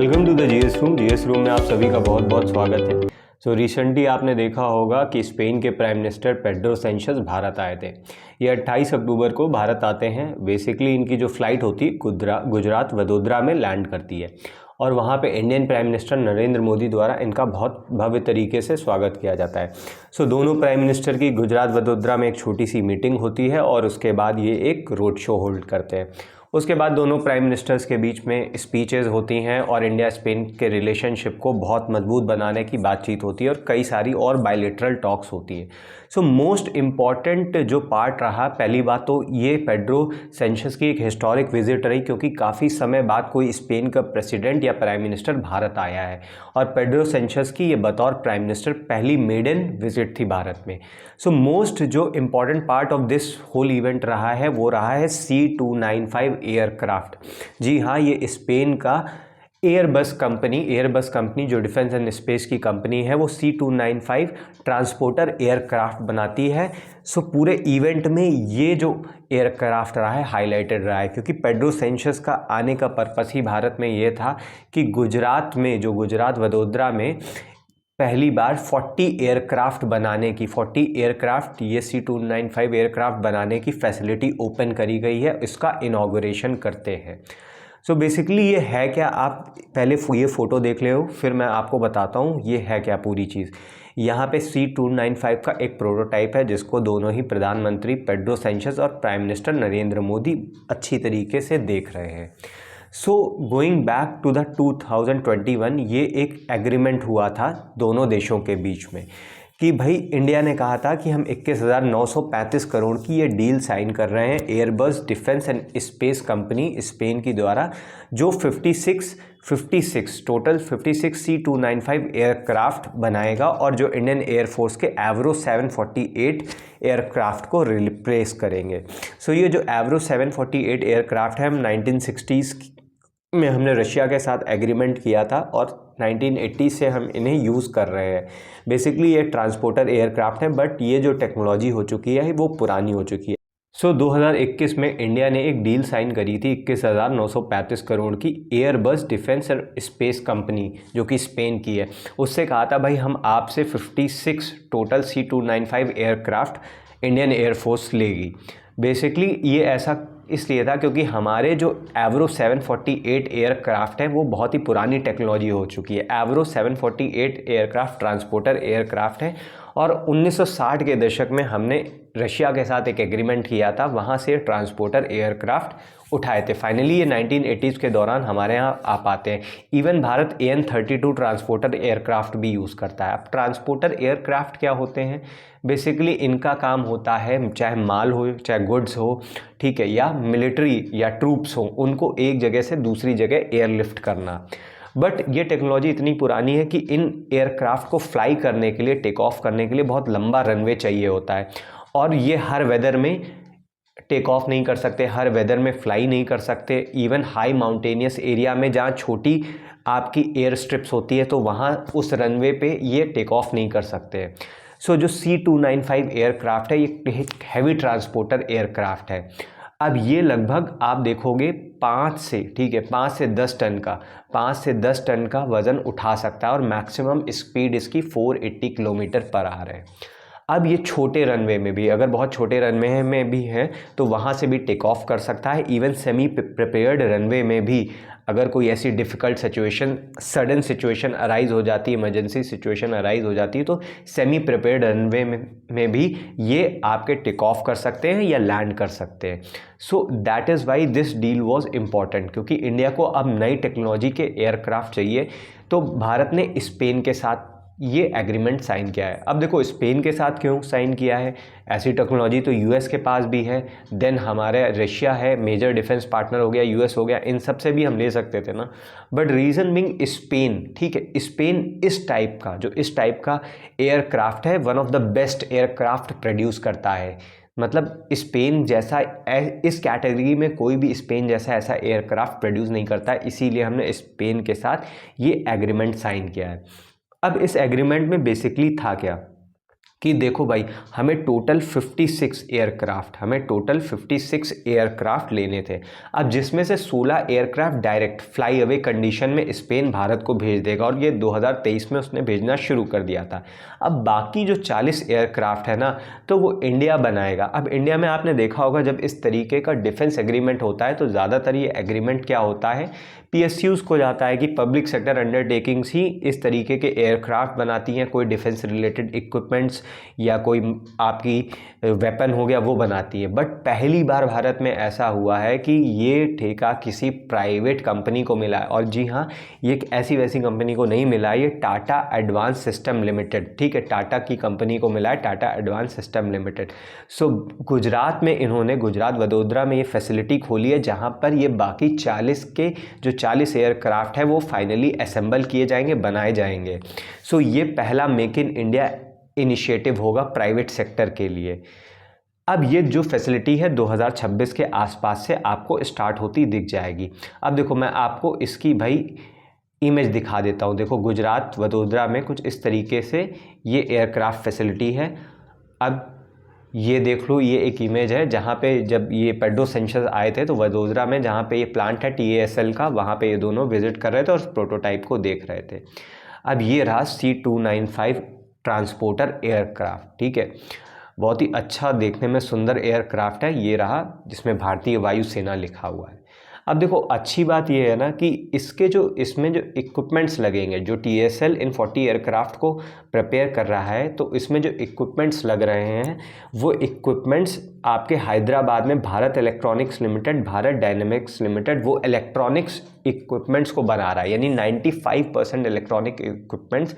Welcome to the GS room में आप सभी का बहुत बहुत स्वागत है। रिसेंटली आपने देखा होगा कि स्पेन के prime minister Pedro Sanchez Bharat आए थे। ये 28 अक्टूबर को भारत आते हैं। बेसिकली इनकी जो फ़्लाइट होती है गुजरात वडोदरा में लैंड करती है और वहाँ पे Indian prime minister Narendra Modi द्वारा इनका बहुत भव्य तरीके से स्वागत किया जाता है। दोनों प्राइम मिनिस्टर की गुजरात वडोदरा में एक छोटी सी मीटिंग होती है और उसके बाद ये एक रोड शो होल्ड करते हैं। उसके बाद दोनों प्राइम मिनिस्टर्स के बीच में स्पीचेस होती हैं और इंडिया स्पेन के रिलेशनशिप को बहुत मजबूत बनाने की बातचीत होती है और कई सारी और बायलैटरल टॉक्स होती है। मोस्ट इम्पॉर्टेंट जो पार्ट रहा, पहली बात तो ये पेड्रो सैंचेस की एक हिस्टोरिक विजिट रही क्योंकि काफ़ी समय बाद कोई स्पेन का प्रेसिडेंट या प्राइम मिनिस्टर भारत आया है और पेड्रो सैंचेस की ये बतौर प्राइम मिनिस्टर पहली मेडन विजिट थी भारत में। मोस्ट जो important part of this whole event रहा है वो रहा है C295 एयरक्राफ्ट। जी हाँ, ये स्पेन का एयरबस कंपनी जो डिफेंस एंड स्पेस की कंपनी है वो C295 ट्रांसपोर्टर एयरक्राफ्ट बनाती है। पूरे इवेंट में ये जो एयरक्राफ्ट रहा है हाईलाइटेड रहा है क्योंकि पेड्रो सैंचेस का आने का पर्पस ही भारत में ये था कि गुजरात वडोदरा में पहली बार 40 एयरक्राफ्ट बनाने की 40 एयरक्राफ्ट ये C295 एयरक्राफ्ट बनाने की फैसिलिटी ओपन करी गई है। इसका इनॉग्रेशन करते हैं। बेसिकली ये है क्या, आप पहले ये फ़ोटो देख ले हो फिर मैं आपको बताता हूँ ये है क्या पूरी चीज़। यहाँ पे C295 का एक प्रोटोटाइप है जिसको दोनों ही प्रधानमंत्री पेड्रो सैंचेस और प्राइम मिनिस्टर नरेंद्र मोदी अच्छी तरीके से देख रहे हैं। गोइंग बैक टू द 2021 ये एक एग्रीमेंट हुआ था दोनों देशों के बीच में कि भाई इंडिया ने कहा था कि हम 21,935 करोड़ की ये डील साइन कर रहे हैं Airbus defence and space company Spain की द्वारा जो 56 टोटल 56 C295 एयरक्राफ्ट बनाएगा और जो इंडियन एयरफोर्स के एवरो 748 एयरक्राफ्ट को रिप्लेस करेंगे। ये जो एवरो 748 एयरक्राफ्ट है हम 1960s में हमने रशिया के साथ एग्रीमेंट किया था और 1980 से हम इन्हें यूज़ कर रहे हैं। बेसिकली ये ट्रांसपोर्टर एयरक्राफ्ट है बट ये जो टेक्नोलॉजी हो चुकी है वो पुरानी हो चुकी है। 2021 में इंडिया ने एक डील साइन करी थी 21,935 करोड़ की एयरबस डिफेंस और स्पेस कंपनी जो कि स्पेन की है। उससे कहा था भाई हम आपसे 56 total C295 aircraft Indian air force लेगी। बेसिकली ये ऐसा इसलिए था क्योंकि हमारे जो एवरो 748 एयरक्राफ्ट है वो बहुत ही पुरानी टेक्नोलॉजी हो चुकी है। एवरो 748 एयरक्राफ्ट ट्रांसपोर्टर एयरक्राफ्ट है और 1960 के दशक में हमने रशिया के साथ एक एग्रीमेंट किया था, वहाँ से ट्रांसपोर्टर एयरक्राफ्ट उठाए थे। फाइनली ये 1980s के दौरान हमारे यहाँ आ पाते हैं। Even Bharat AN-32 transporter aircraft भी यूज़ करता है। अब ट्रांसपोर्टर एयरक्राफ्ट क्या होते हैं? बेसिकली इनका काम होता है चाहे माल हो चाहे गुड्स हो, ठीक है, या मिलिट्री या ट्रूप्स हो, उनको एक जगह से दूसरी जगह एयरलिफ्ट करना। बट ये टेक्नोलॉजी इतनी पुरानी है कि इन एयरक्राफ्ट को फ्लाई करने के लिए, टेक ऑफ करने के लिए बहुत लंबा रनवे चाहिए होता है और ये हर वेदर में टेक ऑफ नहीं कर सकते, हर वेदर में फ्लाई नहीं कर सकते। इवन हाई माउंटेनियस एरिया में जहाँ छोटी आपकी एयर स्ट्रिप्स होती है तो वहाँ उस रनवे पे ये टेक ऑफ नहीं कर सकते। जो C295 एयरक्राफ्ट है ये एक हैवी ट्रांसपोर्टर एयरक्राफ्ट है। अब ये लगभग आप देखोगे 5 से 10 टन का वज़न उठा सकता है और मैक्सिमम स्पीड इसकी 480 किलोमीटर पर आवर है। अब ये छोटे रनवे में भी, अगर बहुत छोटे रनवे में भी है तो वहाँ से भी टेक ऑफ कर सकता है। इवन सेमी प्रिपेयर्ड रनवे में भी अगर कोई ऐसी difficult situation, sudden situation arise हो जाती है, इमरजेंसी सिचुएशन अराइज़ हो जाती है तो सेमी प्रिपेयर्ड रनवे में भी ये आपके टेक ऑफ कर सकते हैं या लैंड कर सकते हैं। That is why this deal was important क्योंकि इंडिया को अब नई टेक्नोलॉजी के एयरक्राफ्ट चाहिए तो भारत ने स्पेन के साथ ये एग्रीमेंट साइन किया है। अब देखो स्पेन के साथ क्यों साइन किया है, ऐसी टेक्नोलॉजी तो यूएस के पास भी है, देन हमारे रशिया है, मेजर डिफेंस पार्टनर हो गया, यूएस हो गया, इन सब से भी हम ले सकते थे ना। बट रीज़न बिंग स्पेन, ठीक है, स्पेन इस टाइप का एयरक्राफ्ट है, one of the best aircraft produce करता है। मतलब स्पेन जैसा, इस कैटेगरी में कोई भी स्पेन जैसा ऐसा एयरक्राफ्ट प्रोड्यूस नहीं करता है, इसीलिए हमने स्पेन के साथ ये एग्रीमेंट साइन किया है। अब इस एग्रीमेंट में बेसिकली था क्या कि देखो भाई हमें टोटल 56 एयरक्राफ्ट लेने थे। अब जिसमें से 16 aircraft direct fly away condition में स्पेन भारत को भेज देगा और ये 2023 में उसने भेजना शुरू कर दिया था। अब बाकी जो 40 एयरक्राफ्ट है ना, तो वो इंडिया बनाएगा। अब इंडिया में आपने देखा होगा जब इस तरीके का डिफेंस एग्रीमेंट होता है तो ज़्यादातर ये एग्रीमेंट क्या होता है, PSUs को जाता है कि पब्लिक सेक्टर अंडरटेकिंग्स ही इस तरीके के एयरक्राफ्ट बनाती हैं, कोई डिफेंस रिलेटेड इक्विपमेंट्स या कोई आपकी वेपन हो गया वो बनाती है। बट पहली बार भारत में ऐसा हुआ है कि ये ठेका किसी प्राइवेट कंपनी को मिला है। और जी हाँ, ये एक ऐसी वैसी कंपनी को नहीं मिला है, ये टाटा एडवांस सिस्टम लिमिटेड, ठीक है, टाटा की कंपनी को मिला है, टाटा एडवांस सिस्टम लिमिटेड। सो गुजरात में इन्होंने, गुजरात वडोदरा में ये फैसिलिटी खोली है जहाँ पर ये बाकी 40 एयरक्राफ्ट है वो फाइनली असेंबल किए जाएंगे, बनाए जाएंगे। सो ये पहला मेक इन इंडिया इनिशिएटिव होगा प्राइवेट सेक्टर के लिए। अब ये जो फैसिलिटी है 2026 के आसपास से आपको स्टार्ट होती दिख जाएगी। अब देखो मैं आपको इसकी भाई इमेज दिखा देता हूँ। देखो गुजरात वडोदरा में कुछ इस तरीके से ये एयरक्राफ्ट फैसिलिटी है। अब ये देख लो, ये एक इमेज है जहाँ पे जब ये पेड्रो सेंचेज आए थे तो वडोदरा में जहाँ पे ये प्लांट है TASL का, वहाँ पे ये दोनों विजिट कर रहे थे और प्रोटोटाइप को देख रहे थे। अब ये रहा C295 ट्रांसपोर्टर एयरक्राफ्ट, ठीक है, बहुत ही अच्छा देखने में सुंदर एयरक्राफ्ट है। ये रहा जिसमें भारतीय वायुसेना लिखा हुआ है। अब देखो अच्छी बात ये है ना कि इसमें जो इक्विपमेंट्स लगेंगे, जो TSL इन 40 एयरक्राफ्ट को प्रिपेयर कर रहा है, तो इसमें जो इक्विपमेंट्स लग रहे हैं वो इक्विपमेंट्स आपके हैदराबाद में Bharat electronics limited, Bharat dynamics limited वो इलेक्ट्रॉनिक्स इक्विपमेंट्स को बना रहा है। यानी 95% इलेक्ट्रॉनिक इक्विपमेंट्स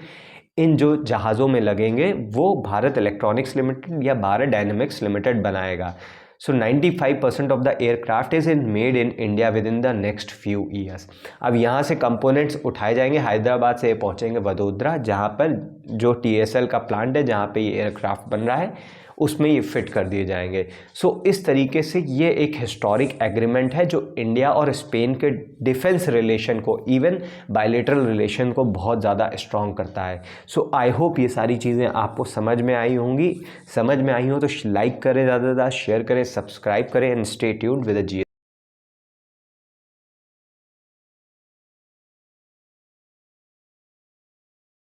इन जो जहाज़ों में लगेंगे वो भारत इलेक्ट्रॉनिक्स लिमिटेड या भारत डायनेमिक्स लिमिटेड बनाएगा। सो 95% of the aircraft is made in India with in the next few years. अब यहाँ से कंपोनेंट्स उठाए जाएंगे, हैदराबाद से पहुँचेंगे वडोदरा, जहाँ पर जो TSL का प्लांट है जहाँ पे ये एयरक्राफ्ट बन रहा है उसमें ये फिट कर दिए जाएंगे। सो इस तरीके से ये एक हिस्टोरिक एग्रीमेंट है जो इंडिया और स्पेन के डिफेंस रिलेशन को, इवन बायलैटरल रिलेशन को बहुत ज़्यादा स्ट्रॉन्ग करता है। सो आई होप ये सारी चीज़ें आपको समझ में आई होंगी। समझ में आई हो तो लाइक करें, ज़्यादा से ज़्यादा शेयर करें, सब्सक्राइब करें and stay tuned with the GS।